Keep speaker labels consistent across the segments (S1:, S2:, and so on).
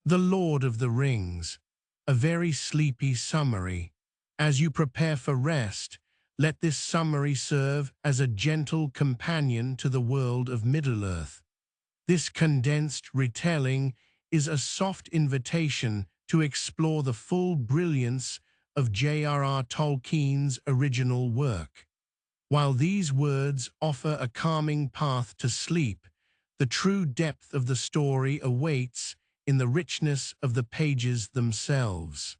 S1: The Lord of the Rings, a very sleepy summary. As you prepare for rest, let this summary serve as a gentle companion to the world of Middle-earth. This condensed retelling is a soft invitation to explore the full brilliance of J.R.R. Tolkien's original work. While these words offer a calming path to sleep, the true depth of the story awaits in the richness of the pages themselves.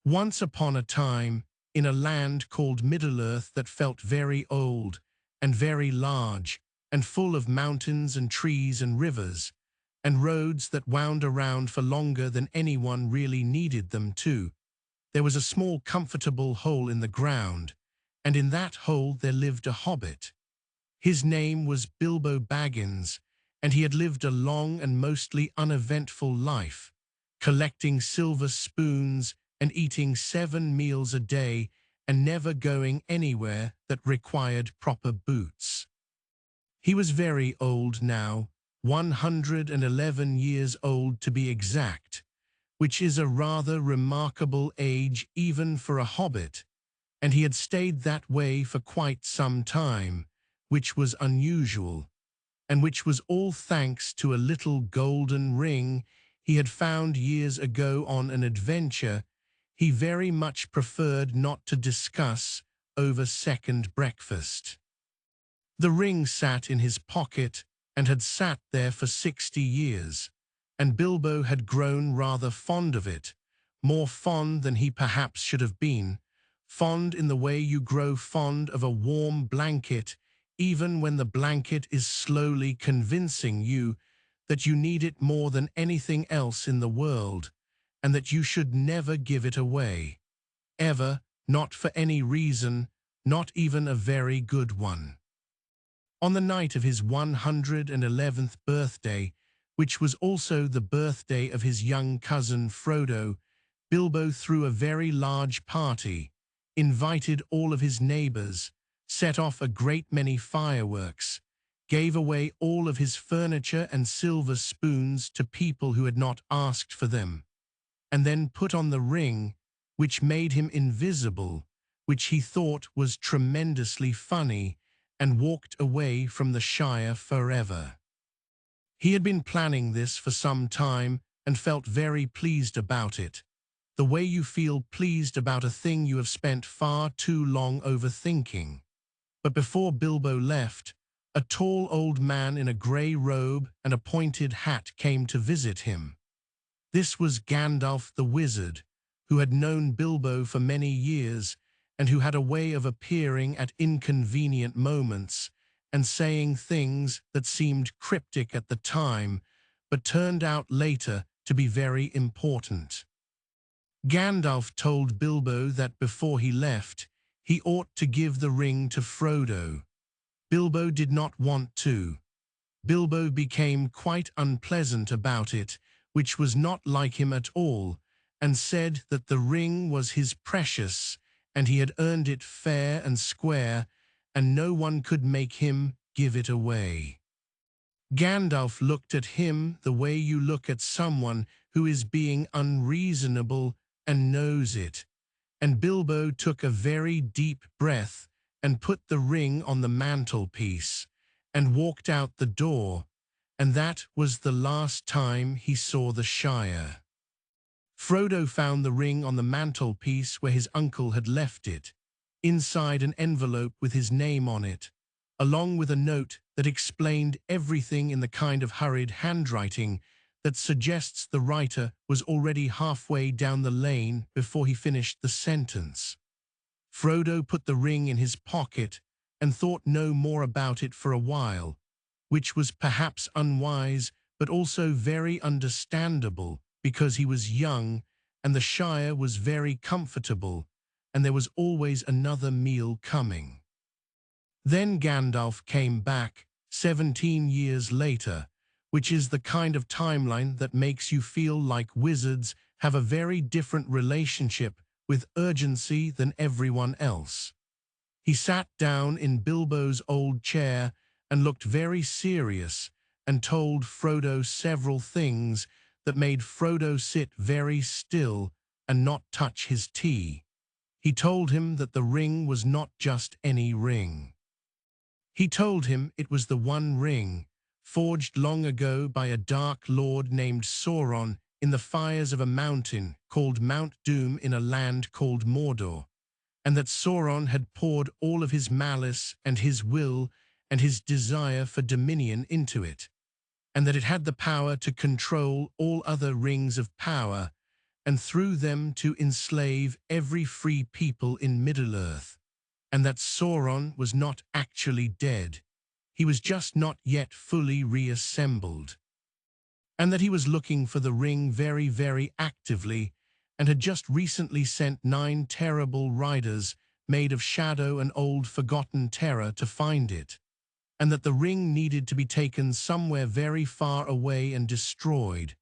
S1: Once upon a time, in a land called Middle-earth that felt very old and very large and full of mountains and trees and rivers, and roads that wound around for longer than anyone really needed them to, there was a small comfortable hole in the ground, and in that hole there lived a hobbit. His name was Bilbo Baggins, and he had lived a long and mostly uneventful life, collecting silver spoons and eating 7 meals a day and never going anywhere that required proper boots. He was very old now, 111 years old to be exact, which is a rather remarkable age even for a hobbit, and he had stayed that way for quite some time, which was unusual, and which was all thanks to a little golden ring he had found years ago on an adventure he very much preferred not to discuss over second breakfast. The ring sat in his pocket and had sat there for 60 years, and Bilbo had grown rather fond of it, more fond than he perhaps should have been, fond in the way you grow fond of a warm blanket even when the blanket is slowly convincing you that you need it more than anything else in the world, and that you should never give it away. Ever, not for any reason, not even a very good one. On the night of his 111th birthday, which was also the birthday of his young cousin Frodo, Bilbo threw a very large party, invited all of his neighbors, set off a great many fireworks, gave away all of his furniture and silver spoons to people who had not asked for them, and then put on the ring, which made him invisible, which he thought was tremendously funny, and walked away from the Shire forever. He had been planning this for some time and felt very pleased about it, the way you feel pleased about a thing you have spent far too long overthinking. But before Bilbo left, a tall old man in a grey robe and a pointed hat came to visit him. This was Gandalf the Wizard, who had known Bilbo for many years and who had a way of appearing at inconvenient moments and saying things that seemed cryptic at the time but turned out later to be very important. Gandalf told Bilbo that before he left, he ought to give the ring to Frodo. Bilbo did not want to. Bilbo became quite unpleasant about it, which was not like him at all, and said that the ring was his precious, and he had earned it fair and square, and no one could make him give it away. Gandalf looked at him the way you look at someone who is being unreasonable and knows it, and Bilbo took a very deep breath and put the ring on the mantelpiece and walked out the door, and that was the last time he saw the Shire. Frodo found the ring on the mantelpiece where his uncle had left it, inside an envelope with his name on it, along with a note that explained everything in the kind of hurried handwriting that suggests the writer was already halfway down the lane before he finished the sentence. Frodo put the ring in his pocket and thought no more about it for a while, which was perhaps unwise but also very understandable because he was young and the Shire was very comfortable and there was always another meal coming. Then Gandalf came back 17 years later, which is the kind of timeline that makes you feel like wizards have a very different relationship with urgency than everyone else. He sat down in Bilbo's old chair and looked very serious and told Frodo several things that made Frodo sit very still and not touch his tea. He told him that the ring was not just any ring. He told him it was the one ring, forged long ago by a dark lord named Sauron in the fires of a mountain called Mount Doom in a land called Mordor, and that Sauron had poured all of his malice and his will and his desire for dominion into it, and that it had the power to control all other rings of power, and through them to enslave every free people in Middle-earth, and that Sauron was not actually dead. He was just not yet fully reassembled, and that he was looking for the ring very, very actively, and had just recently sent 9 terrible riders made of shadow and old forgotten terror to find it, and that the ring needed to be taken somewhere very far away and destroyed,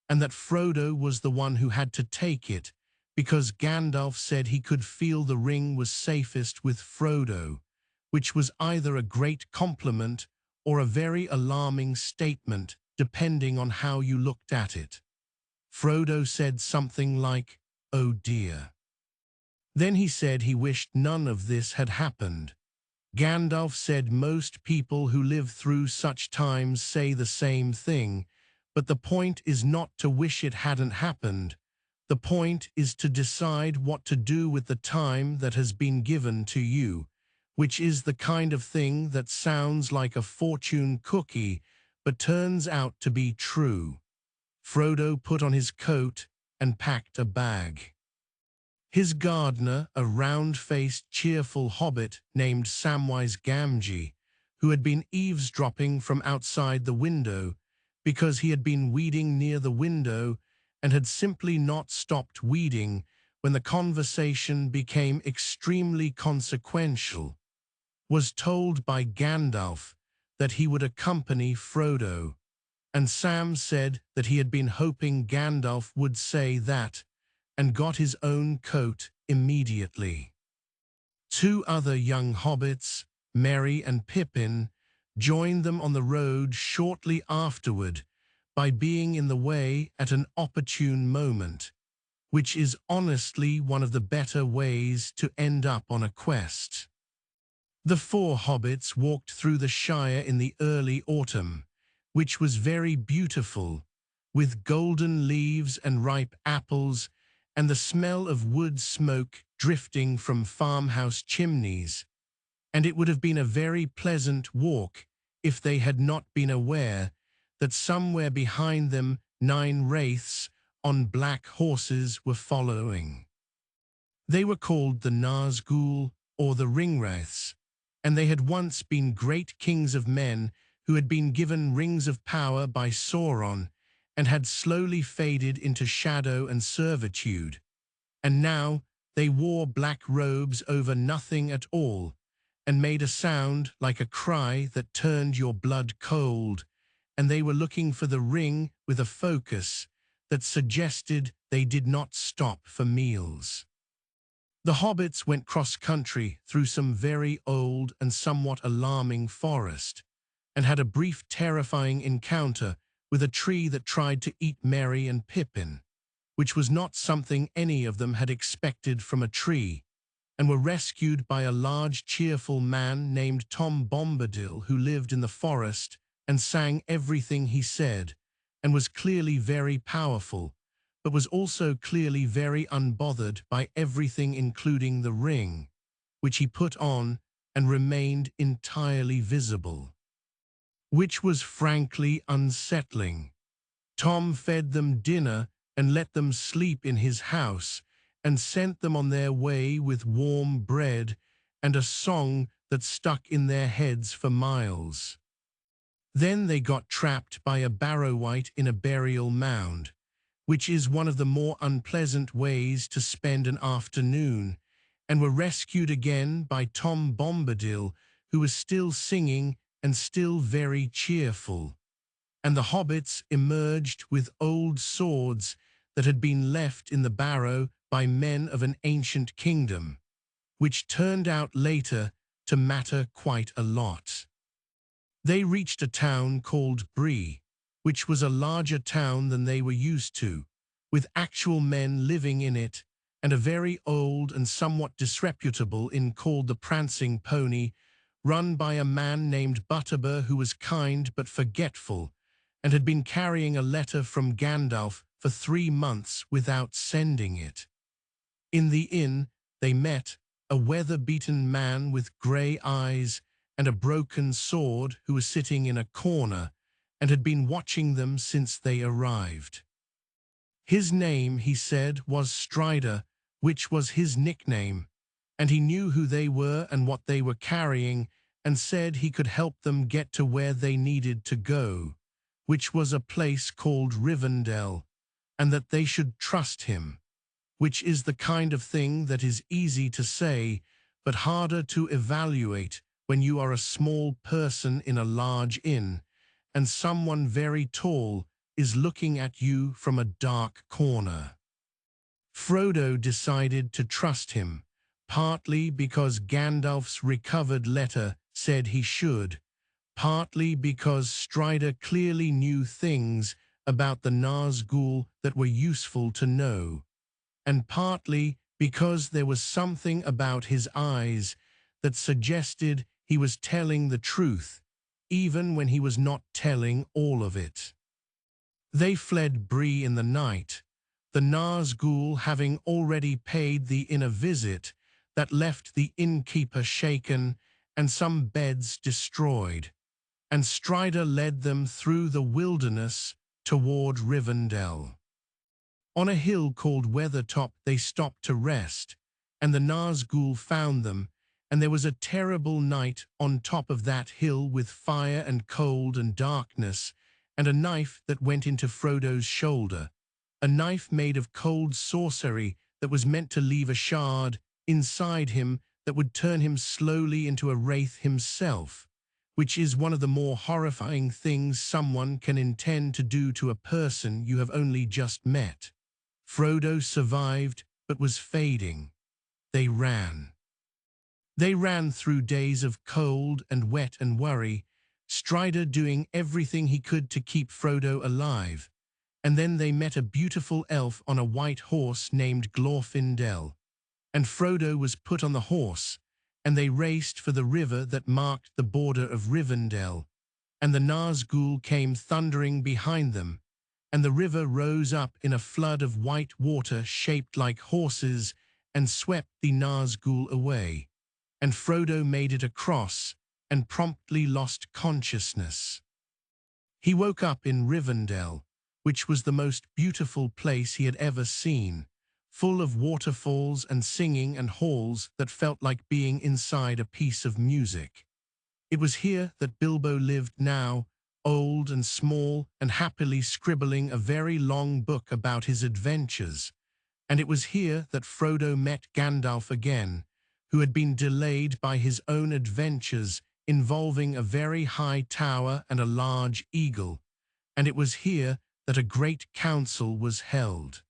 S1: and that Frodo was the one who had to take it, because Gandalf said he could feel the ring was safest with Frodo, which was either a great compliment or a very alarming statement, depending on how you looked at it. Frodo said something like, "Oh dear." Then he said he wished none of this had happened. Gandalf said most people who live through such times say the same thing, but the point is not to wish it hadn't happened. The point is to decide what to do with the time that has been given to you, which is the kind of thing that sounds like a fortune cookie, but turns out to be true. Frodo put on his coat and packed a bag. His gardener, a round-faced, cheerful hobbit named Samwise Gamgee, who had been eavesdropping from outside the window because he had been weeding near the window and had simply not stopped weeding when the conversation became extremely consequential, was told by Gandalf that he would accompany Frodo, and Sam said that he had been hoping Gandalf would say that, and got his own coat immediately. 2 other young hobbits, Merry and Pippin, joined them on the road shortly afterward by being in the way at an opportune moment, which is honestly one of the better ways to end up on a quest. The 4 hobbits walked through the Shire in the early autumn, which was very beautiful, with golden leaves and ripe apples and the smell of wood smoke drifting from farmhouse chimneys, and it would have been a very pleasant walk if they had not been aware that somewhere behind them 9 wraiths on black horses were following. They were called the Nazgul or the Ringwraiths, and they had once been great kings of men who had been given rings of power by Sauron and had slowly faded into shadow and servitude, and now they wore black robes over nothing at all, and made a sound like a cry that turned your blood cold, and they were looking for the ring with a focus that suggested they did not stop for meals. The hobbits went cross-country through some very old and somewhat alarming forest, and had a brief terrifying encounter with a tree that tried to eat Merry and Pippin, which was not something any of them had expected from a tree, and were rescued by a large cheerful man named Tom Bombadil, who lived in the forest and sang everything he said, and was clearly very powerful, but was also clearly very unbothered by everything, including the ring, which he put on and remained entirely visible, which was frankly unsettling. Tom fed them dinner and let them sleep in his house, and sent them on their way with warm bread and a song that stuck in their heads for miles. Then they got trapped by a Barrow-wight in a burial mound, which is one of the more unpleasant ways to spend an afternoon, and were rescued again by Tom Bombadil, who was still singing and still very cheerful. And the hobbits emerged with old swords that had been left in the barrow by men of an ancient kingdom, which turned out later to matter quite a lot. They reached a town called Bree, which was a larger town than they were used to, with actual men living in it, and a very old and somewhat disreputable inn called the Prancing Pony, run by a man named Butterbur who was kind but forgetful, and had been carrying a letter from Gandalf for 3 months without sending it. In the inn, they met a weather-beaten man with grey eyes and a broken sword who was sitting in a corner and had been watching them since they arrived. His name, he said, was Strider, which was his nickname, and he knew who they were and what they were carrying, and said he could help them get to where they needed to go, which was a place called Rivendell, and that they should trust him, which is the kind of thing that is easy to say, but harder to evaluate when you are a small person in a large inn, and someone very tall is looking at you from a dark corner. Frodo decided to trust him, partly because Gandalf's recovered letter said he should, partly because Strider clearly knew things about the Nazgul that were useful to know, and partly because there was something about his eyes that suggested he was telling the truth, even when he was not telling all of it. They fled Bree in the night, the Nazgul having already paid the inn a visit that left the innkeeper shaken and some beds destroyed, and Strider led them through the wilderness toward Rivendell. On a hill called Weathertop they stopped to rest, and the Nazgul found them, and there was a terrible night on top of that hill with fire and cold and darkness, and a knife that went into Frodo's shoulder, a knife made of cold sorcery that was meant to leave a shard inside him that would turn him slowly into a wraith himself, which is one of the more horrifying things someone can intend to do to a person you have only just met. Frodo survived, but was fading. They ran. They ran through days of cold and wet and worry, Strider doing everything he could to keep Frodo alive, and then they met a beautiful elf on a white horse named Glorfindel, and Frodo was put on the horse, and they raced for the river that marked the border of Rivendell, and the Nazgul came thundering behind them, and the river rose up in a flood of white water shaped like horses and swept the Nazgul away, and Frodo made it across and promptly lost consciousness. He woke up in Rivendell, which was the most beautiful place he had ever seen, full of waterfalls and singing and halls that felt like being inside a piece of music. It was here that Bilbo lived now, old and small and happily scribbling a very long book about his adventures, and it was here that Frodo met Gandalf again, who had been delayed by his own adventures involving a very high tower and a large eagle, and it was here that a great council was held.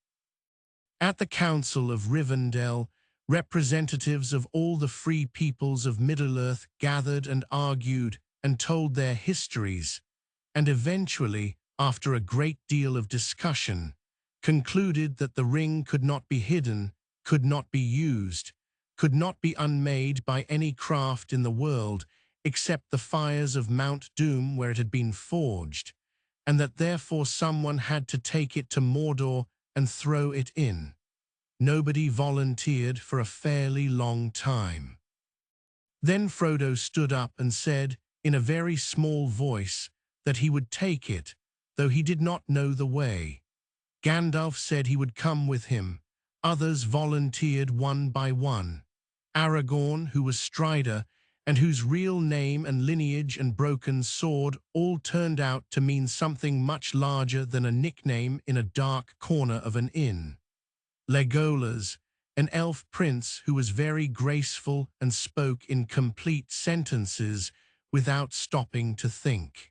S1: At the Council of Rivendell, representatives of all the free peoples of Middle-earth gathered and argued and told their histories, and eventually, after a great deal of discussion, concluded that the ring could not be hidden, could not be used, could not be unmade by any craft in the world except the fires of Mount Doom where it had been forged, and that therefore someone had to take it to Mordor and throw it in. Nobody volunteered for a fairly long time. Then Frodo stood up and said, in a very small voice, that he would take it, though he did not know the way. Gandalf said he would come with him. Others volunteered one by one. Aragorn, who was Strider, and whose real name and lineage and broken sword all turned out to mean something much larger than a nickname in a dark corner of an inn. Legolas, an elf prince who was very graceful and spoke in complete sentences without stopping to think.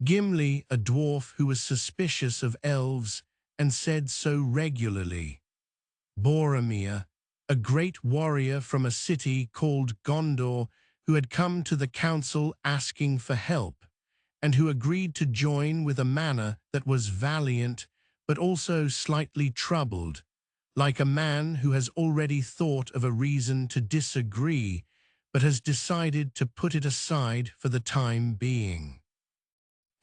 S1: Gimli, a dwarf who was suspicious of elves and said so regularly. Boromir, a great warrior from a city called Gondor who had come to the council asking for help, and who agreed to join with a manner that was valiant, but also slightly troubled, like a man who has already thought of a reason to disagree, but has decided to put it aside for the time being.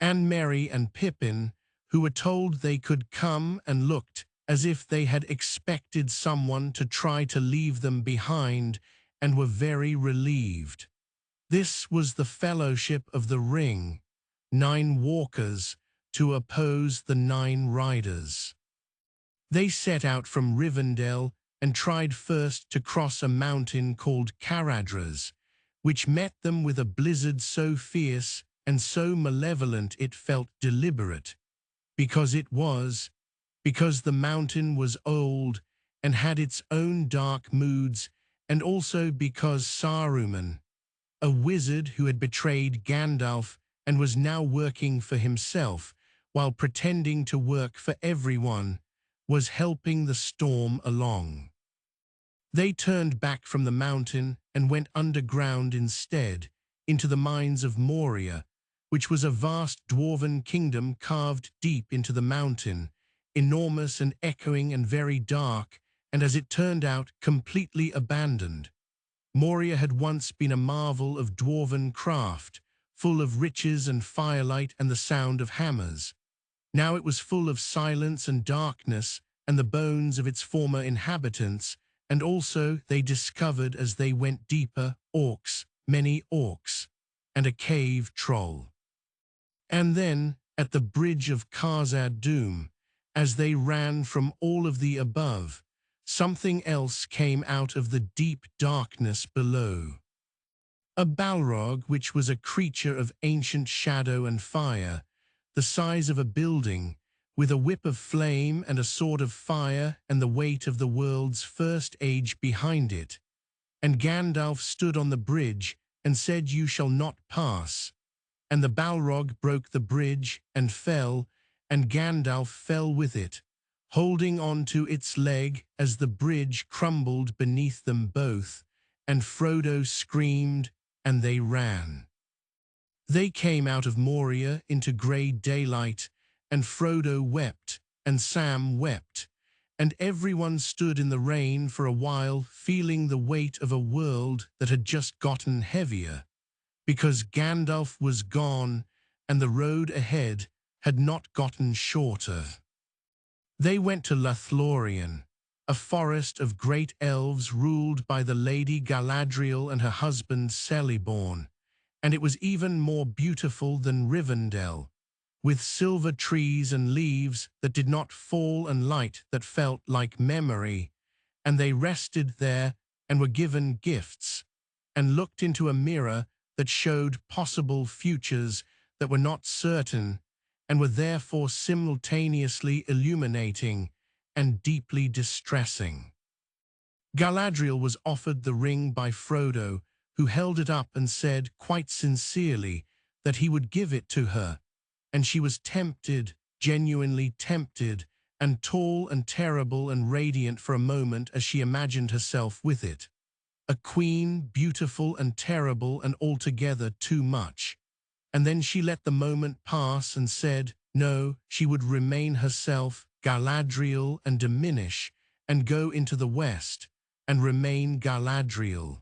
S1: And Merry and Pippin, who were told they could come, and looked as if they had expected someone to try to leave them behind, and were very relieved. This was the Fellowship of the Ring, 9 walkers to oppose the 9 riders. They set out from Rivendell and tried first to cross a mountain called Caradhras, which met them with a blizzard so fierce and so malevolent it felt deliberate, because the mountain was old and had its own dark moods, and also because Saruman, a wizard who had betrayed Gandalf and was now working for himself while pretending to work for everyone, was helping the storm along. They turned back from the mountain and went underground instead, into the mines of Moria, which was a vast dwarven kingdom carved deep into the mountain, enormous and echoing and very dark, and as it turned out, completely abandoned. Moria had once been a marvel of dwarven craft, full of riches and firelight and the sound of hammers. Now it was full of silence and darkness and the bones of its former inhabitants, and also they discovered as they went deeper many orcs, and a cave troll. And then, at the bridge of Khazad-dûm, as they ran from all of the above, something else came out of the deep darkness below. A Balrog, which was a creature of ancient shadow and fire, the size of a building, with a whip of flame and a sword of fire and the weight of the world's first age behind it. And Gandalf stood on the bridge and said, "You shall not pass." And the Balrog broke the bridge and fell, and Gandalf fell with it, holding on to its leg as the bridge crumbled beneath them both, and Frodo screamed, and they ran. They came out of Moria into grey daylight, and Frodo wept, and Sam wept, and everyone stood in the rain for a while, feeling the weight of a world that had just gotten heavier, because Gandalf was gone, and the road ahead had not gotten shorter. They went to Lothlorien, a forest of great elves ruled by the Lady Galadriel and her husband Celeborn, and it was even more beautiful than Rivendell, with silver trees and leaves that did not fall and light that felt like memory, and they rested there and were given gifts, and looked into a mirror that showed possible futures that were not certain, and were therefore simultaneously illuminating and deeply distressing. Galadriel was offered the ring by Frodo, who held it up and said quite sincerely that he would give it to her, and she was tempted, genuinely tempted, and tall and terrible and radiant for a moment as she imagined herself with it. A queen, beautiful and terrible and altogether too much. And then she let the moment pass and said, no, she would remain herself, Galadriel, and diminish, and go into the west, and remain Galadriel.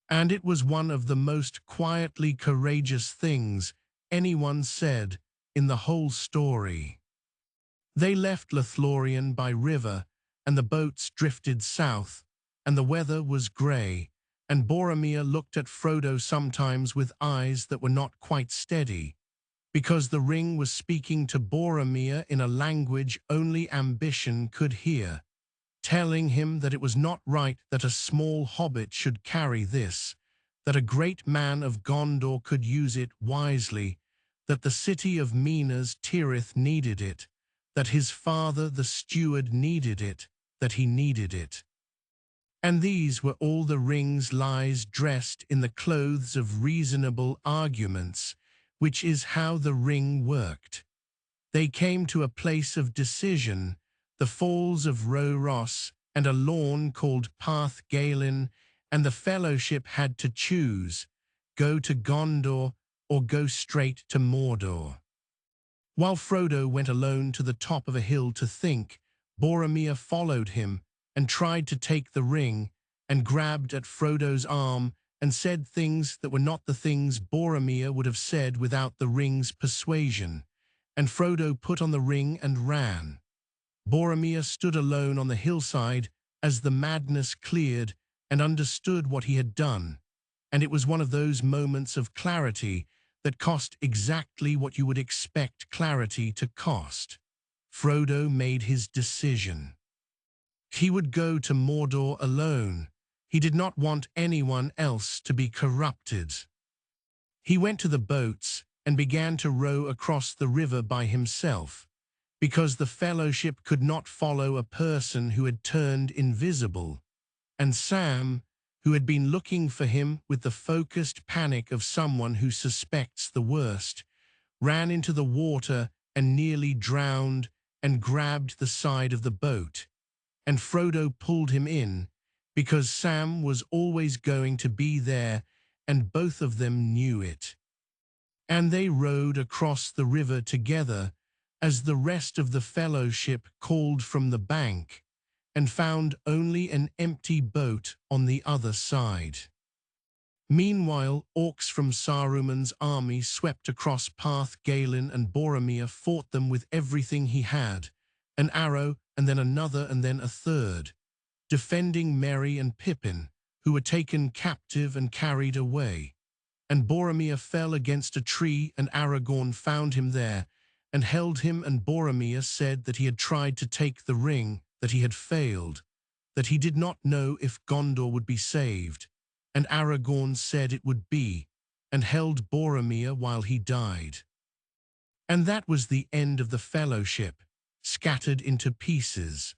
S1: And it was one of the most quietly courageous things anyone said in the whole story. They left Lothlorien by river, and the boats drifted south, and the weather was grey, and Boromir looked at Frodo sometimes with eyes that were not quite steady, because the ring was speaking to Boromir in a language only ambition could hear, telling him that it was not right that a small hobbit should carry this, that a great man of Gondor could use it wisely, that the city of Minas Tirith needed it, that his father the steward needed it, that he needed it. And these were all the ring's lies dressed in the clothes of reasonable arguments, which is how the ring worked. They came to a place of decision, the falls of Rhoros, and a lawn called Path Galen, and the Fellowship had to choose, go to Gondor or go straight to Mordor. While Frodo went alone to the top of a hill to think, Boromir followed him and tried to take the ring and grabbed at Frodo's arm and said things that were not the things Boromir would have said without the ring's persuasion, and Frodo put on the ring and ran. Boromir stood alone on the hillside as the madness cleared and understood what he had done, and it was one of those moments of clarity that cost exactly what you would expect clarity to cost. Frodo made his decision. He would go to Mordor alone. He did not want anyone else to be corrupted. He went to the boats and began to row across the river by himself, because the Fellowship could not follow a person who had turned invisible, and Sam, who had been looking for him with the focused panic of someone who suspects the worst, ran into the water and nearly drowned and grabbed the side of the boat, and Frodo pulled him in, because Sam was always going to be there, and both of them knew it. And they rowed across the river together as the rest of the Fellowship called from the bank, and found only an empty boat on the other side. Meanwhile, orcs from Saruman's army swept across path. Galen and Boromir fought them with everything he had, an arrow and then another and then a third, defending Merry and Pippin, who were taken captive and carried away. And Boromir fell against a tree, and Aragorn found him there and held him, and Boromir said that he had tried to take the ring, that he had failed, that he did not know if Gondor would be saved, and Aragorn said it would be, and held Boromir while he died. And that was the end of the Fellowship, scattered into pieces.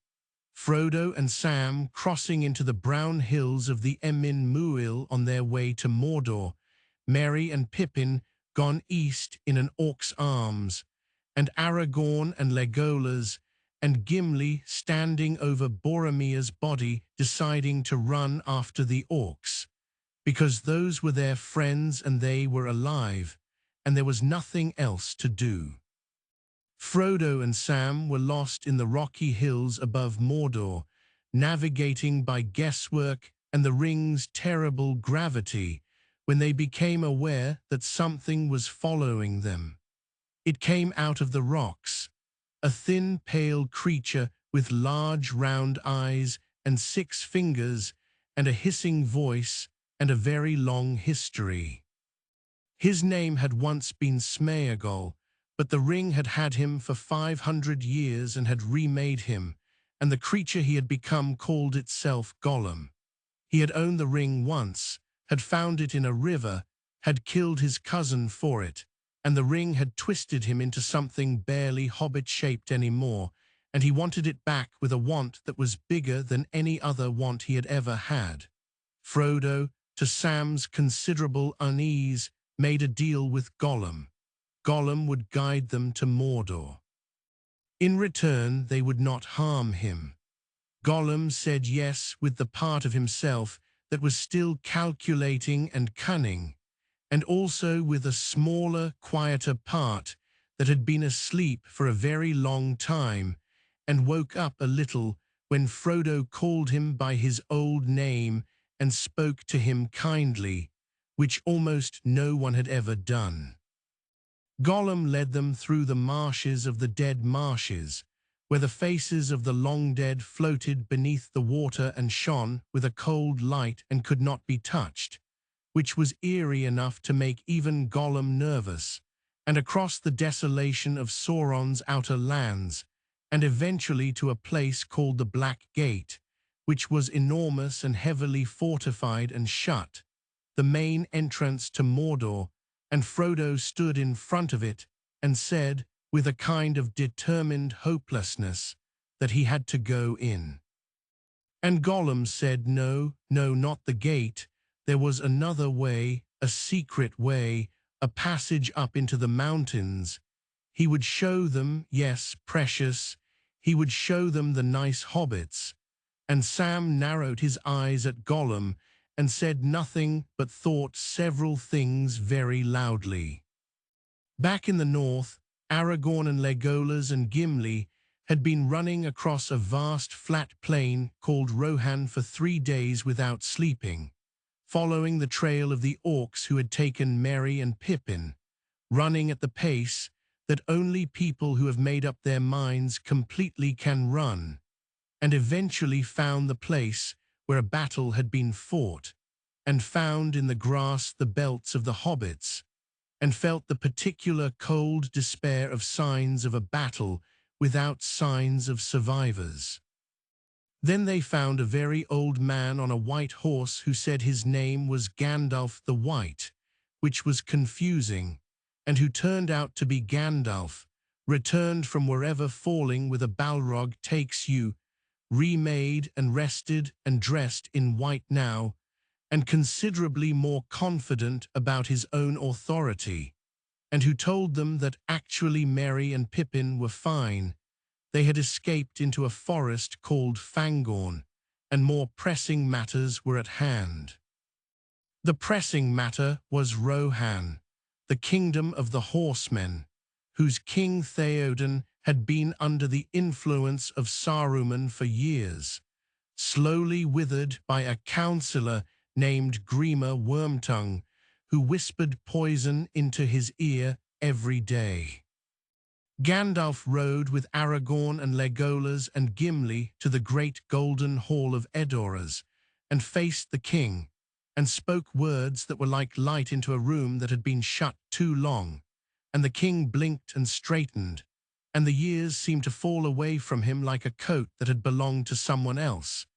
S1: Frodo and Sam crossing into the brown hills of the Emyn Muil on their way to Mordor, Merry and Pippin gone east in an orc's arms, and Aragorn and Legolas and Gimli standing over Boromir's body deciding to run after the orcs, because those were their friends and they were alive, and there was nothing else to do. Frodo and Sam were lost in the rocky hills above Mordor, navigating by guesswork and the ring's terrible gravity, when they became aware that something was following them. It came out of the rocks, a thin, pale creature with large, round eyes and 6 fingers and a hissing voice and a very long history. His name had once been Smeagol, but the ring had had him for 500 years and had remade him, and the creature he had become called itself Gollum. He had owned the ring once, had found it in a river, had killed his cousin for it, and the ring had twisted him into something barely hobbit-shaped anymore, and he wanted it back with a want that was bigger than any other want he had ever had. Frodo, to Sam's considerable unease, made a deal with Gollum. Gollum would guide them to Mordor. In return, they would not harm him. Gollum said yes with the part of himself that was still calculating and cunning, and also with a smaller, quieter part that had been asleep for a very long time and woke up a little when Frodo called him by his old name and spoke to him kindly, which almost no one had ever done. Gollum led them through the marshes of the Dead Marshes, where the faces of the long dead floated beneath the water and shone with a cold light and could not be touched, which was eerie enough to make even Gollum nervous, and across the desolation of Sauron's outer lands, and eventually to a place called the Black Gate, which was enormous and heavily fortified and shut, the main entrance to Mordor, and Frodo stood in front of it and said, with a kind of determined hopelessness, that he had to go in. And Gollum said, no, no, not the gate. There was another way, a secret way, a passage up into the mountains. He would show them, yes, precious, he would show them the nice hobbits. And Sam narrowed his eyes at Gollum and said nothing but thought several things very loudly. Back in the north, Aragorn and Legolas and Gimli had been running across a vast flat plain called Rohan for 3 days without sleeping, following the trail of the orcs who had taken Merry and Pippin, running at the pace that only people who have made up their minds completely can run, and eventually found the place where a battle had been fought, and found in the grass the belts of the hobbits, and felt the particular cold despair of signs of a battle without signs of survivors. Then they found a very old man on a white horse who said his name was Gandalf the White, which was confusing, and who turned out to be Gandalf, returned from wherever falling with a Balrog takes you, remade and rested and dressed in white now, and considerably more confident about his own authority, and who told them that actually Merry and Pippin were fine. They had escaped into a forest called Fangorn, and more pressing matters were at hand. The pressing matter was Rohan, the kingdom of the horsemen, whose king Theoden had been under the influence of Saruman for years, slowly withered by a counselor named Grima Wormtongue, who whispered poison into his ear every day. Gandalf rode with Aragorn and Legolas and Gimli to the great golden hall of Edoras, and faced the king, and spoke words that were like light into a room that had been shut too long, and the king blinked and straightened, and the years seemed to fall away from him like a coat that had belonged to someone else,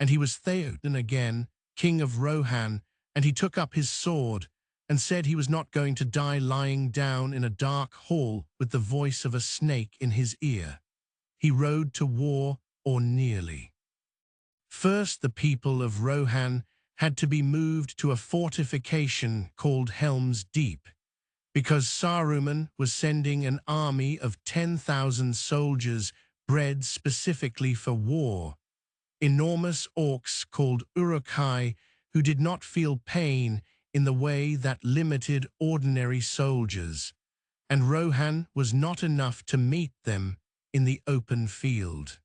S1: and he was Theoden again, king of Rohan, and he took up his sword, and said he was not going to die lying down in a dark hall with the voice of a snake in his ear. He rode to war, or nearly. First, the people of Rohan had to be moved to a fortification called Helm's Deep, because Saruman was sending an army of 10,000 soldiers bred specifically for war, enormous orcs called Uruk-hai, who did not feel pain in the way that limited ordinary soldiers, and Rohan was not enough to meet them in the open field.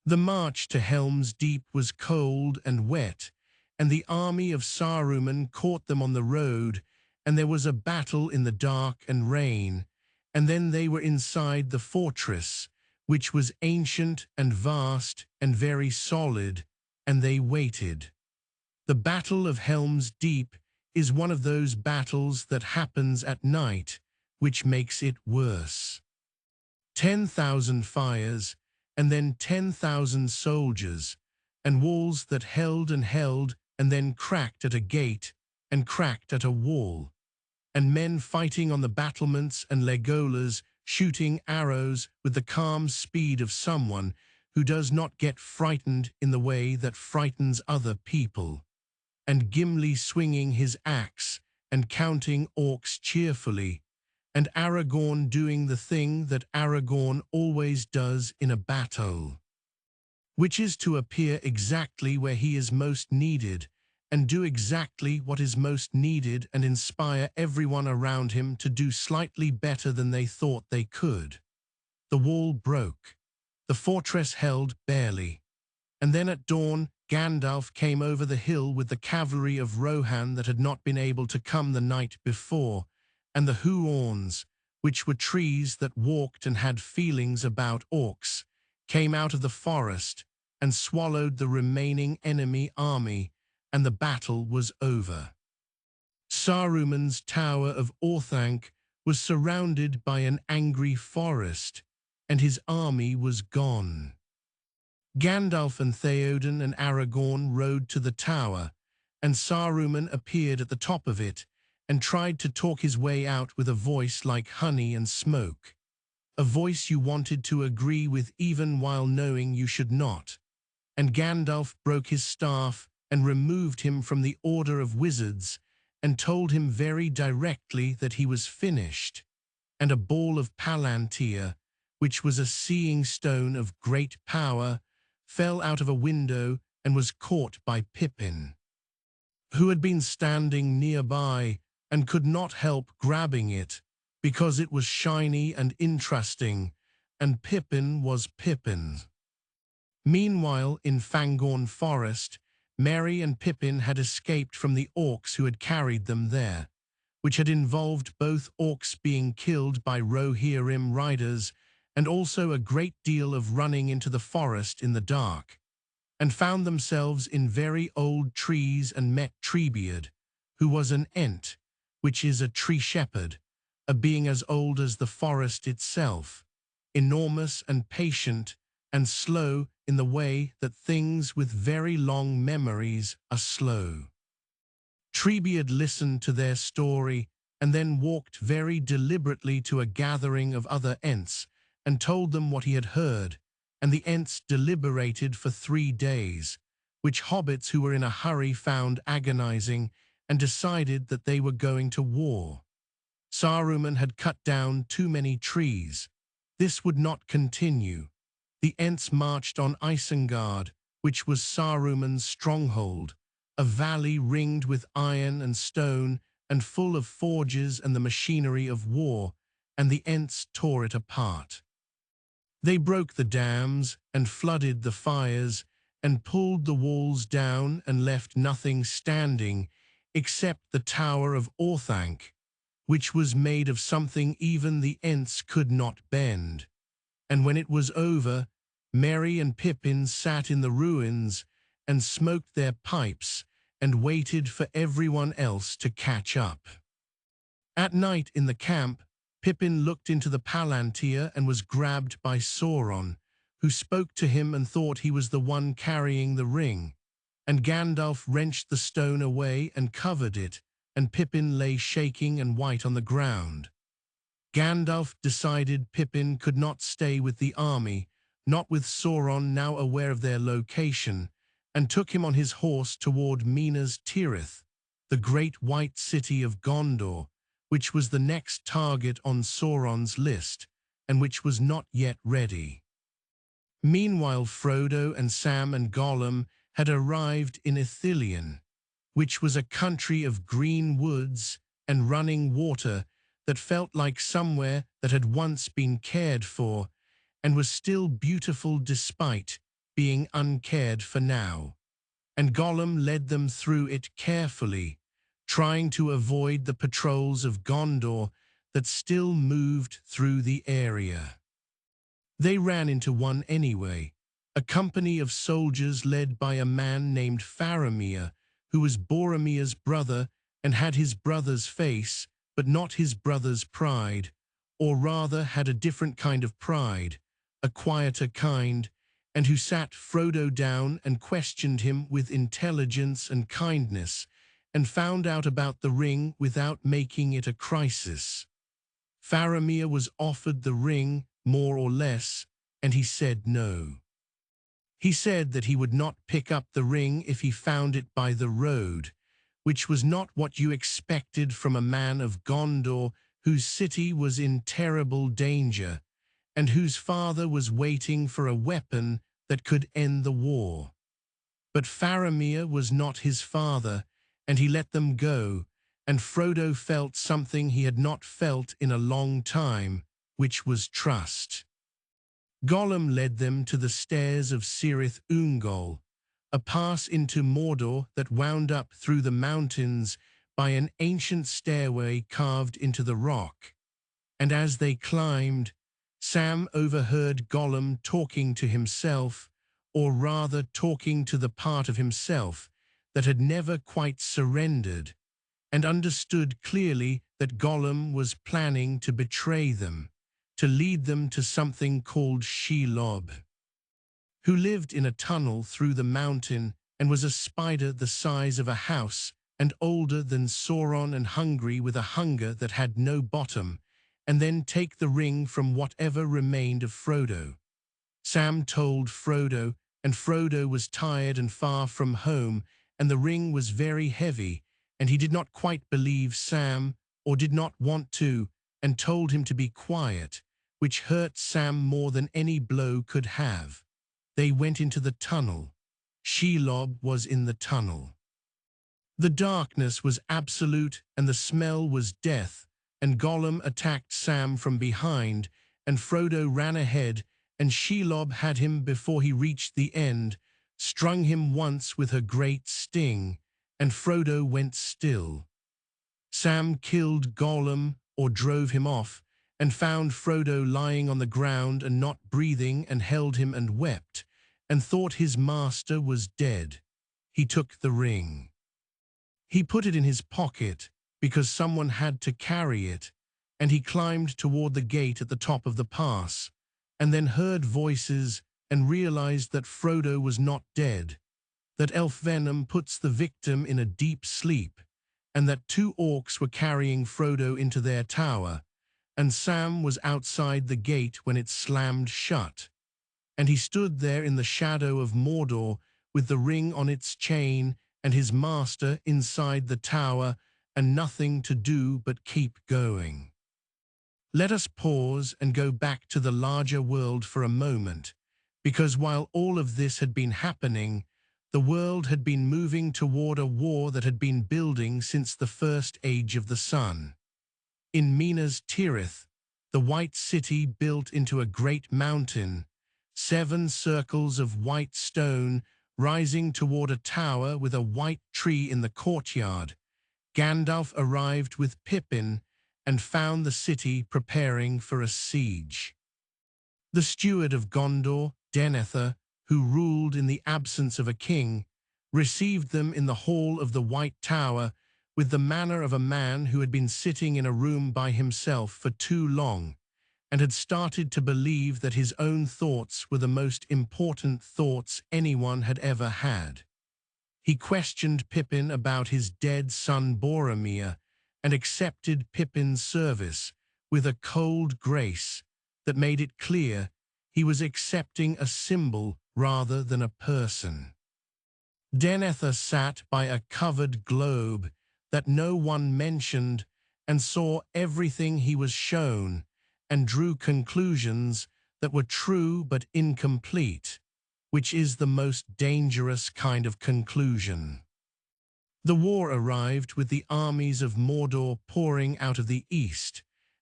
S1: The march to Helm's Deep was cold and wet, and the army of Saruman caught them on the road, and there was a battle in the dark and rain, and then they were inside the fortress, which was ancient and vast and very solid, and they waited. The Battle of Helm's Deep is one of those battles that happens at night, which makes it worse. 10,000 fires, and then 10,000 soldiers, and walls that held and then cracked at a gate, and cracked at a wall, and men fighting on the battlements, and Legolas shooting arrows with the calm speed of someone who does not get frightened in the way that frightens other people, and Gimli swinging his axe and counting orcs cheerfully, and Aragorn doing the thing that Aragorn always does in a battle, which is to appear exactly where he is most needed, and do exactly what is most needed and inspire everyone around him to do slightly better than they thought they could. The wall broke. The fortress held barely. And then at dawn, Gandalf came over the hill with the cavalry of Rohan that had not been able to come the night before, and the Huorns, which were trees that walked and had feelings about orcs, came out of the forest and swallowed the remaining enemy army, and the battle was over. Saruman's tower of Orthanc was surrounded by an angry forest, and his army was gone. Gandalf and Theoden and Aragorn rode to the tower, and Saruman appeared at the top of it and tried to talk his way out with a voice like honey and smoke, a voice you wanted to agree with even while knowing you should not. And Gandalf broke his staff and removed him from the Order of Wizards, and told him very directly that he was finished, and a ball of Palantir, which was a seeing stone of great power, fell out of a window and was caught by Pippin, who had been standing nearby and could not help grabbing it, because it was shiny and interesting, and Pippin was Pippin. Meanwhile, in Fangorn Forest, Merry and Pippin had escaped from the orcs who had carried them there, which had involved both orcs being killed by Rohirrim riders and also a great deal of running into the forest in the dark, and found themselves in very old trees and met Treebeard, who was an Ent, which is a tree shepherd, a being as old as the forest itself, enormous and patient and slow in the way that things with very long memories are slow. Treebeard listened to their story and then walked very deliberately to a gathering of other Ents and told them what he had heard, and the Ents deliberated for 3 days, which hobbits who were in a hurry found agonizing and decided that they were going to war. Saruman had cut down too many trees. This would not continue. The Ents marched on Isengard, which was Saruman's stronghold, a valley ringed with iron and stone and full of forges and the machinery of war, and the Ents tore it apart. They broke the dams and flooded the fires and pulled the walls down and left nothing standing except the Tower of Orthanc, which was made of something even the Ents could not bend. And when it was over, Merry and Pippin sat in the ruins and smoked their pipes and waited for everyone else to catch up. At night in the camp, Pippin looked into the Palantir and was grabbed by Sauron, who spoke to him and thought he was the one carrying the ring. And Gandalf wrenched the stone away and covered it, and Pippin lay shaking and white on the ground. Gandalf decided Pippin could not stay with the army, not with Sauron now aware of their location, and took him on his horse toward Minas Tirith, the great white city of Gondor, which was the next target on Sauron's list, and which was not yet ready. Meanwhile, Frodo and Sam and Gollum had arrived in Ithilien, which was a country of green woods and running water that felt like somewhere that had once been cared for and was still beautiful despite being uncared for now. And Gollum led them through it carefully, trying to avoid the patrols of Gondor that still moved through the area. They ran into one anyway, a company of soldiers led by a man named Faramir, who was Boromir's brother and had his brother's face, but not his brother's pride, or rather had a different kind of pride, a quieter kind, and who sat Frodo down and questioned him with intelligence and kindness, and found out about the ring without making it a crisis. Faramir was offered the ring, more or less, and he said no. He said that he would not pick up the ring if he found it by the road, which was not what you expected from a man of Gondor whose city was in terrible danger, and whose father was waiting for a weapon that could end the war. But Faramir was not his father, and he let them go, and Frodo felt something he had not felt in a long time, which was trust. Gollum led them to the stairs of Cirith Ungol, a pass into Mordor that wound up through the mountains by an ancient stairway carved into the rock. And as they climbed, Sam overheard Gollum talking to himself, or rather talking to the part of himself that had never quite surrendered, and understood clearly that Gollum was planning to betray them, to lead them to something called Shelob, who lived in a tunnel through the mountain and was a spider the size of a house and older than Sauron and hungry with a hunger that had no bottom, and then take the ring from whatever remained of Frodo. Sam told Frodo, and Frodo was tired and far from home, and the ring was very heavy, and he did not quite believe Sam, or did not want to, and told him to be quiet, which hurt Sam more than any blow could have. They went into the tunnel. Shelob was in the tunnel. The darkness was absolute and the smell was death, and Gollum attacked Sam from behind, and Frodo ran ahead, and Shelob had him before he reached the end, strung him once with her great sting, and Frodo went still. Sam killed Gollum, or drove him off, and found Frodo lying on the ground and not breathing, and held him and wept, and thought his master was dead. He took the ring. He put it in his pocket, because someone had to carry it, and he climbed toward the gate at the top of the pass, and then heard voices and realized that Frodo was not dead, that elf venom puts the victim in a deep sleep, and that 2 orcs were carrying Frodo into their tower, and Sam was outside the gate when it slammed shut. And he stood there in the shadow of Mordor with the ring on its chain and his master inside the tower, and nothing to do but keep going. Let us pause and go back to the larger world for a moment, because while all of this had been happening, the world had been moving toward a war that had been building since the first age of the sun. In Minas Tirith, the white city built into a great mountain, 7 circles of white stone rising toward a tower with a white tree in the courtyard, Gandalf arrived with Pippin and found the city preparing for a siege. The steward of Gondor, Denethor, who ruled in the absence of a king, received them in the hall of the White Tower with the manner of a man who had been sitting in a room by himself for too long, and had started to believe that his own thoughts were the most important thoughts anyone had ever had. He questioned Pippin about his dead son Boromir, and accepted Pippin's service with a cold grace that made it clear he was accepting a symbol rather than a person. Denethor sat by a covered globe that no one mentioned and saw everything he was shown, and drew conclusions that were true but incomplete, which is the most dangerous kind of conclusion. The war arrived with the armies of Mordor pouring out of the east,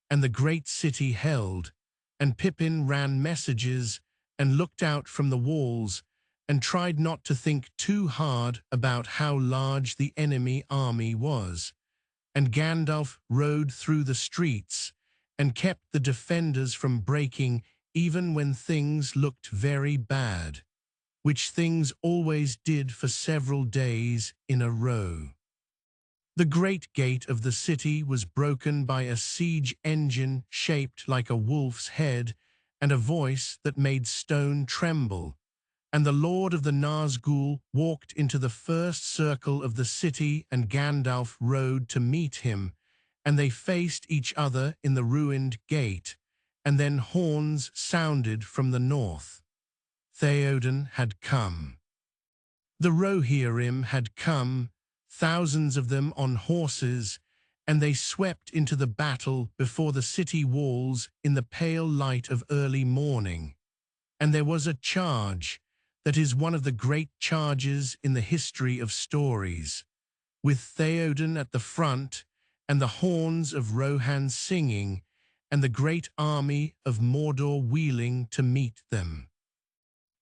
S1: and the great city held, and Pippin ran messages and looked out from the walls and tried not to think too hard about how large the enemy army was, and Gandalf rode through the streets and kept the defenders from breaking even when things looked very bad, which things always did for several days in a row. The great gate of the city was broken by a siege engine shaped like a wolf's head and a voice that made stone tremble, and the Lord of the Nazgul walked into the first circle of the city, and Gandalf rode to meet him, and they faced each other in the ruined gate, and then horns sounded from the north. Theoden had come. The Rohirrim had come, thousands of them on horses, and they swept into the battle before the city walls in the pale light of early morning. And there was a charge that is one of the great charges in the history of stories, with Theoden at the front and the horns of Rohan singing, and the great army of Mordor wheeling to meet them.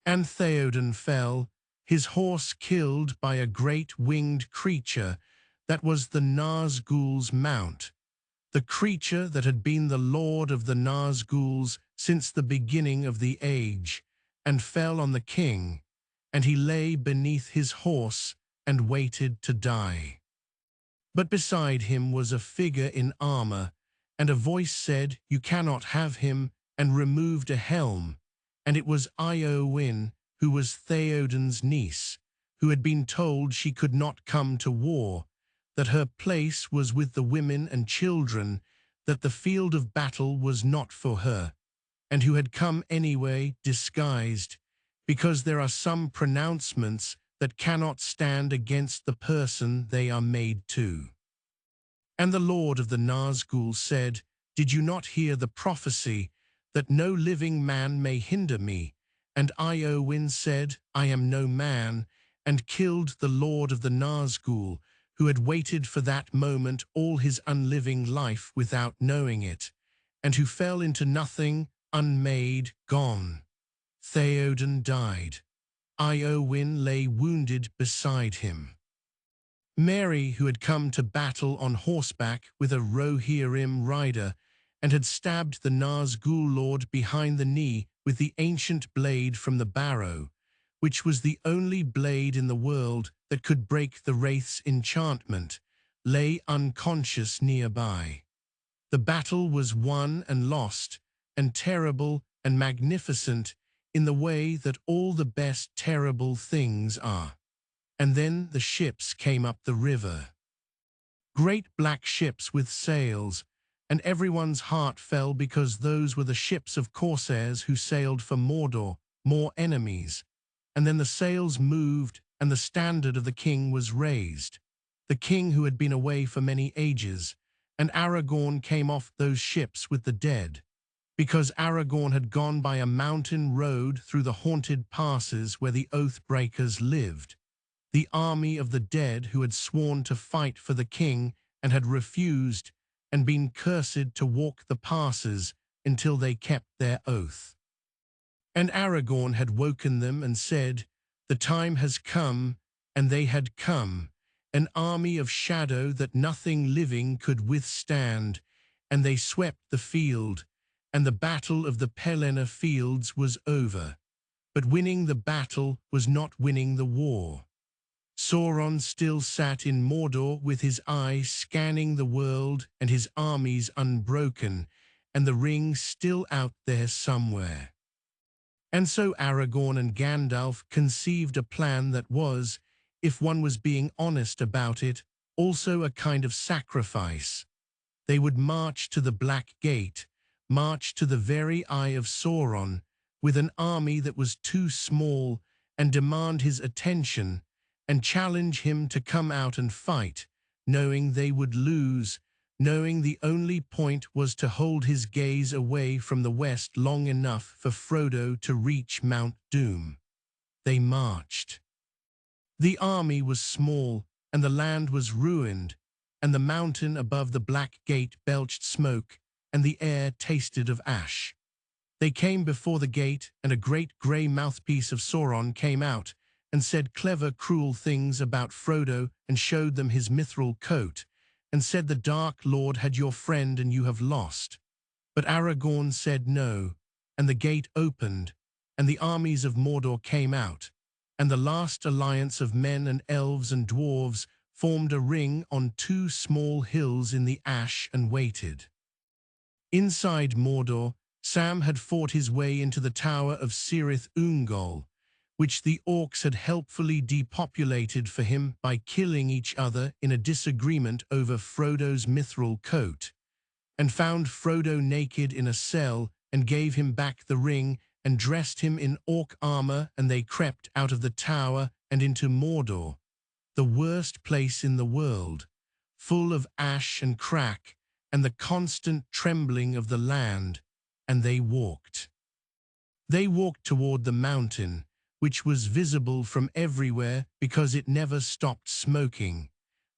S1: And Theoden fell, his horse killed by a great winged creature that was the Nazgul's mount, the creature that had been the lord of the Nazguls since the beginning of the age, and fell on the king, and he lay beneath his horse and waited to die. But beside him was a figure in armor, and a voice said, "You cannot have him," and removed a helm, and it was Iowyn, who was Theoden's niece, who had been told she could not come to war, that her place was with the women and children, that the field of battle was not for her, and who had come anyway disguised, because there are some pronouncements that cannot stand against the person they are made to. And the Lord of the Nazgul said, "Did you not hear the prophecy that no living man may hinder me?" And Iowyn said, "I am no man," and killed the Lord of the Nazgul, who had waited for that moment all his unliving life without knowing it, and who fell into nothing, unmade, gone. Theoden died. Iowyn lay wounded beside him. Merry, who had come to battle on horseback with a Rohirrim rider, and had stabbed the Nazgul lord behind the knee with the ancient blade from the barrow, which was the only blade in the world that could break the Wraith's enchantment, lay unconscious nearby. The battle was won and lost, and terrible and magnificent in the way that all the best terrible things are. And then the ships came up the river. Great black ships with sails, and everyone's heart fell because those were the ships of corsairs who sailed for Mordor, more enemies. And then the sails moved, and the standard of the king was raised, the king who had been away for many ages, and Aragorn came off those ships with the dead, because Aragorn had gone by a mountain road through the haunted passes where the Oathbreakers lived, the army of the dead who had sworn to fight for the king and had refused and been cursed to walk the passes until they kept their oath. And Aragorn had woken them and said, "The time has come," and they had come, an army of shadow that nothing living could withstand, and they swept the field, and the battle of the Pelennor fields was over. But winning the battle was not winning the war. Sauron still sat in Mordor with his eye scanning the world and his armies unbroken, and the ring still out there somewhere. And so Aragorn and Gandalf conceived a plan that was, if one was being honest about it, also a kind of sacrifice. They would march to the Black Gate, march to the very eye of Sauron, with an army that was too small, and demand his attention, and challenge him to come out and fight, knowing they would lose, knowing the only point was to hold his gaze away from the west long enough for Frodo to reach Mount Doom. They marched. The army was small, and the land was ruined, and the mountain above the Black Gate belched smoke, and the air tasted of ash. They came before the gate, and a great grey mouthpiece of Sauron came out, and said clever, cruel things about Frodo, and showed them his mithril coat, and said the Dark Lord had your friend and you have lost. But Aragorn said no, and the gate opened, and the armies of Mordor came out, and the last alliance of men and elves and dwarves formed a ring on two small hills in the ash and waited. Inside Mordor, Sam had fought his way into the tower of Cirith Ungol, which the orcs had helpfully depopulated for him by killing each other in a disagreement over Frodo's mithril coat, and found Frodo naked in a cell and gave him back the ring and dressed him in orc armor, and they crept out of the tower and into Mordor, the worst place in the world, full of ash and crack and the constant trembling of the land, and they walked. They walked toward the mountain, which was visible from everywhere because it never stopped smoking,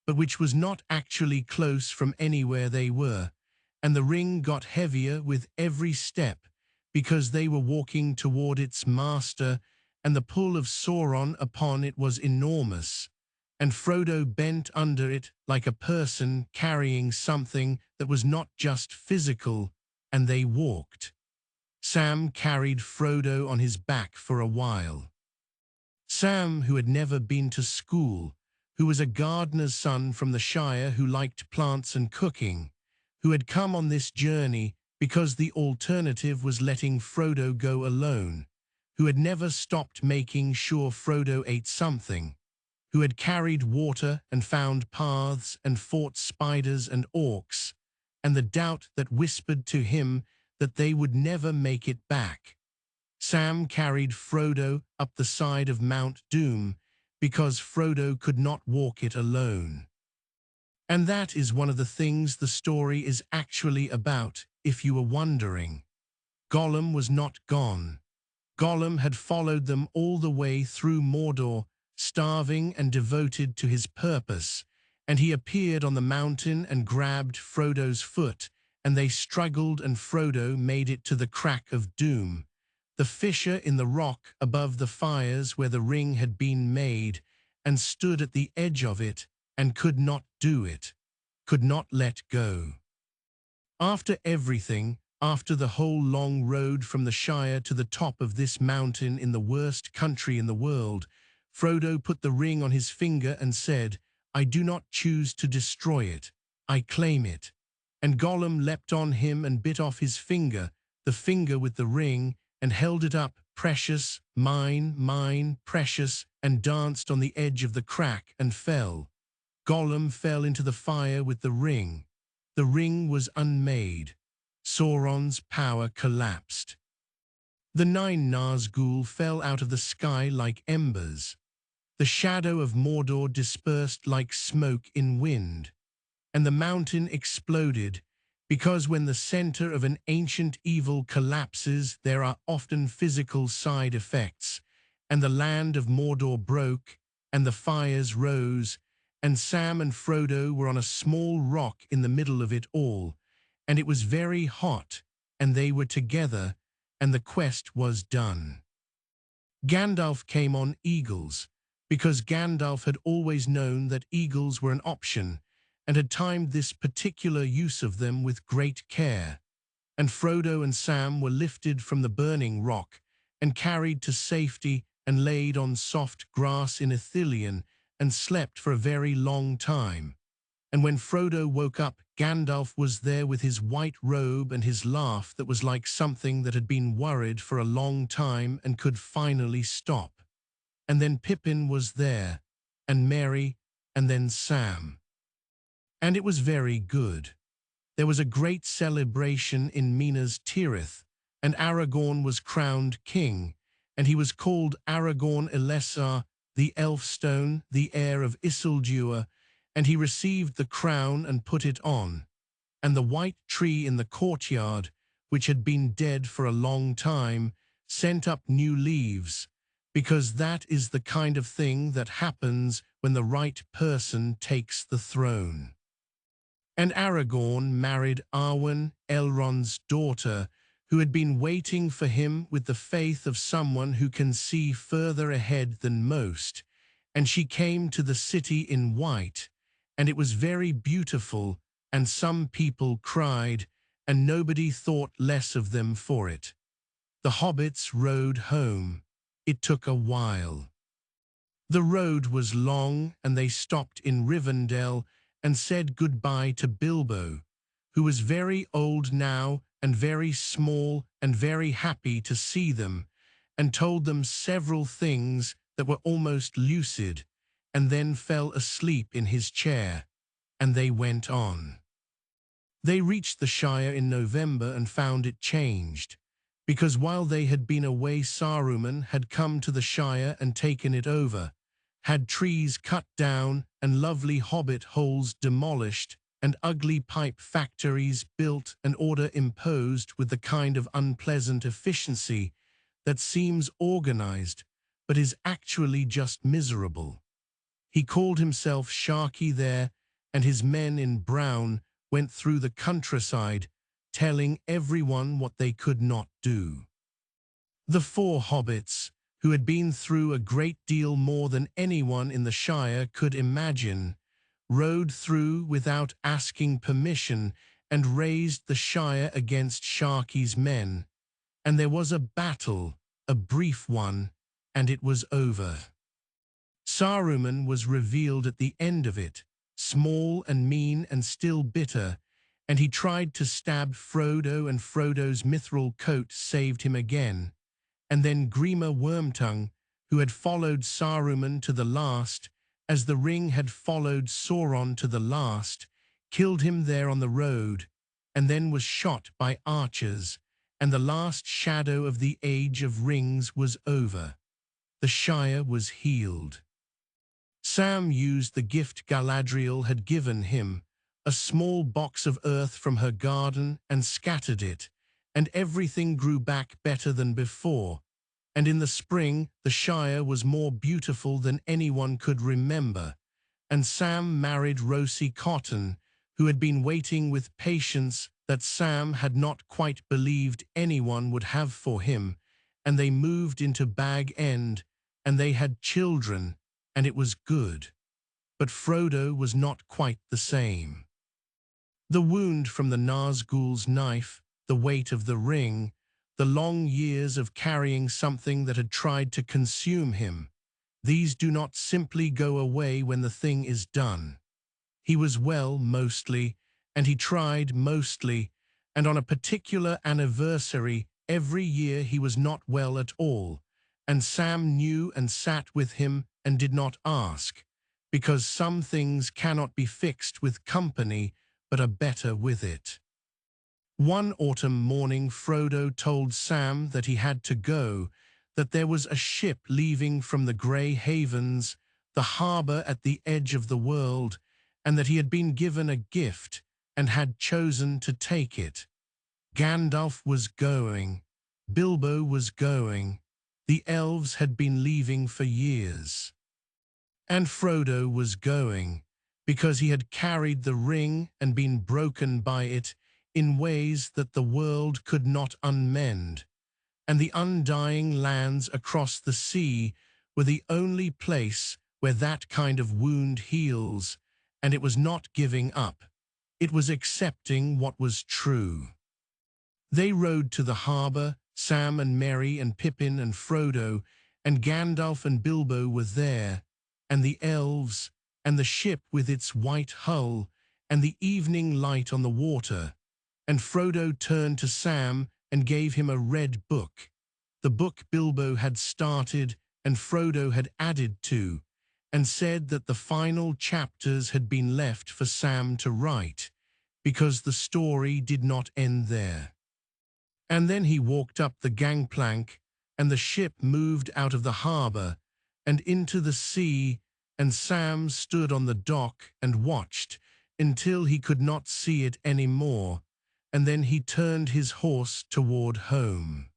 S1: but which was not actually close from anywhere they were, and the ring got heavier with every step because they were walking toward its master, and the pull of Sauron upon it was enormous, and Frodo bent under it like a person carrying something that was not just physical, and they walked. Sam carried Frodo on his back for a while. Sam, who had never been to school, who was a gardener's son from the Shire who liked plants and cooking, who had come on this journey because the alternative was letting Frodo go alone, who had never stopped making sure Frodo ate something, who had carried water and found paths and fought spiders and orcs, and the doubt that whispered to him that they would never make it back. Sam carried Frodo up the side of Mount Doom because Frodo could not walk it alone. And that is one of the things the story is actually about, if you were wondering. Gollum was not gone. Gollum had followed them all the way through Mordor, starving and devoted to his purpose, And he appeared on the mountain and grabbed Frodo's foot, and they struggled, and Frodo made it to the crack of doom, the fissure in the rock above the fires where the ring had been made, and stood at the edge of it, and could not do it, could not let go. After everything, after the whole long road from the Shire to the top of this mountain in the worst country in the world, Frodo put the ring on his finger and said, "I do not choose to destroy it. I claim it." And Gollum leapt on him and bit off his finger, the finger with the ring, and held it up, "Precious, mine, mine, precious," and danced on the edge of the crack and fell. Gollum fell into the fire with the ring. The ring was unmade. Sauron's power collapsed. The 9 Nazgul fell out of the sky like embers. The shadow of Mordor dispersed like smoke in wind. And the mountain exploded, because when the center of an ancient evil collapses, there are often physical side effects. And the land of Mordor broke, and the fires rose, and Sam and Frodo were on a small rock in the middle of it all, and it was very hot, and they were together, and the quest was done. Gandalf came on eagles, because Gandalf had always known that eagles were an option, and had timed this particular use of them with great care. And Frodo and Sam were lifted from the burning rock, and carried to safety, and laid on soft grass in Ithilien, and slept for a very long time. And when Frodo woke up, Gandalf was there with his white robe and his laugh that was like something that had been worried for a long time and could finally stop. And then Pippin was there, and Merry, and then Sam. And it was very good. There was a great celebration in Minas Tirith, and Aragorn was crowned king, and he was called Aragorn Elessar, the Elfstone, the heir of Isildur, and he received the crown and put it on. And the white tree in the courtyard, which had been dead for a long time, sent up new leaves, because that is the kind of thing that happens when the right person takes the throne. And Aragorn married Arwen, Elrond's daughter, who had been waiting for him with the faith of someone who can see further ahead than most, and she came to the city in white, and it was very beautiful, and some people cried, and nobody thought less of them for it. The hobbits rode home. It took a while. The road was long, and they stopped in Rivendell and said goodbye to Bilbo, who was very old now and very small and very happy to see them, and told them several things that were almost lucid, and then fell asleep in his chair, and they went on. They reached the Shire in November and found it changed, because while they had been away, Saruman had come to the Shire and taken it over, had trees cut down and lovely hobbit holes demolished and ugly pipe factories built and order imposed with the kind of unpleasant efficiency that seems organized but is actually just miserable. He called himself Sharky there, and his men in brown went through the countryside, telling everyone what they could not do. The 4 hobbits, who had been through a great deal more than anyone in the Shire could imagine, rode through without asking permission and raised the Shire against Sharky's men, and there was a battle, a brief one, and it was over. Saruman was revealed at the end of it, small and mean and still bitter, and he tried to stab Frodo, and Frodo's mithril coat saved him again. And then Grima Wormtongue, who had followed Saruman to the last, as the ring had followed Sauron to the last, killed him there on the road, and then was shot by archers, and the last shadow of the Age of Rings was over. The Shire was healed. Sam used the gift Galadriel had given him, a small box of earth from her garden, and scattered it, and everything grew back better than before. And in the spring, the Shire was more beautiful than anyone could remember, and Sam married Rosie Cotton, who had been waiting with patience that Sam had not quite believed anyone would have for him, and they moved into Bag End, and they had children, and it was good. But Frodo was not quite the same. The wound from the Nazgul's knife, the weight of the ring, the long years of carrying something that had tried to consume him, these do not simply go away when the thing is done. He was well mostly, and he tried mostly, and on a particular anniversary every year he was not well at all, and Sam knew and sat with him and did not ask, because some things cannot be fixed with company, but are better with it. One autumn morning Frodo told Sam that he had to go, that there was a ship leaving from the Grey Havens, the harbour at the edge of the world, and that he had been given a gift and had chosen to take it. Gandalf was going, Bilbo was going, the elves had been leaving for years. And Frodo was going, because he had carried the ring and been broken by it in ways that the world could not unmend, and the undying lands across the sea were the only place where that kind of wound heals, and it was not giving up. It was accepting what was true. They rowed to the harbour, Sam and Merry and Pippin and Frodo, and Gandalf and Bilbo were there, and the elves, and the ship with its white hull, and the evening light on the water. And Frodo turned to Sam and gave him a red book, the book Bilbo had started and Frodo had added to, and said that the final chapters had been left for Sam to write, because the story did not end there. And then he walked up the gangplank, and the ship moved out of the harbour and into the sea, and Sam stood on the dock and watched until he could not see it any more, and then he turned his horse toward home.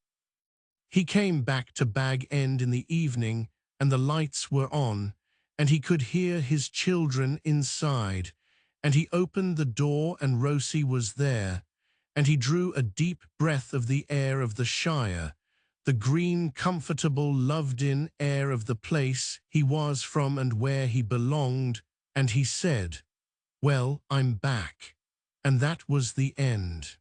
S1: He came back to Bag End in the evening, and the lights were on, and he could hear his children inside, and he opened the door and Rosie was there, and he drew a deep breath of the air of the Shire, the green, comfortable, loved-in air of the place he was from and where he belonged, and he said, "Well, I'm back." And that was the end.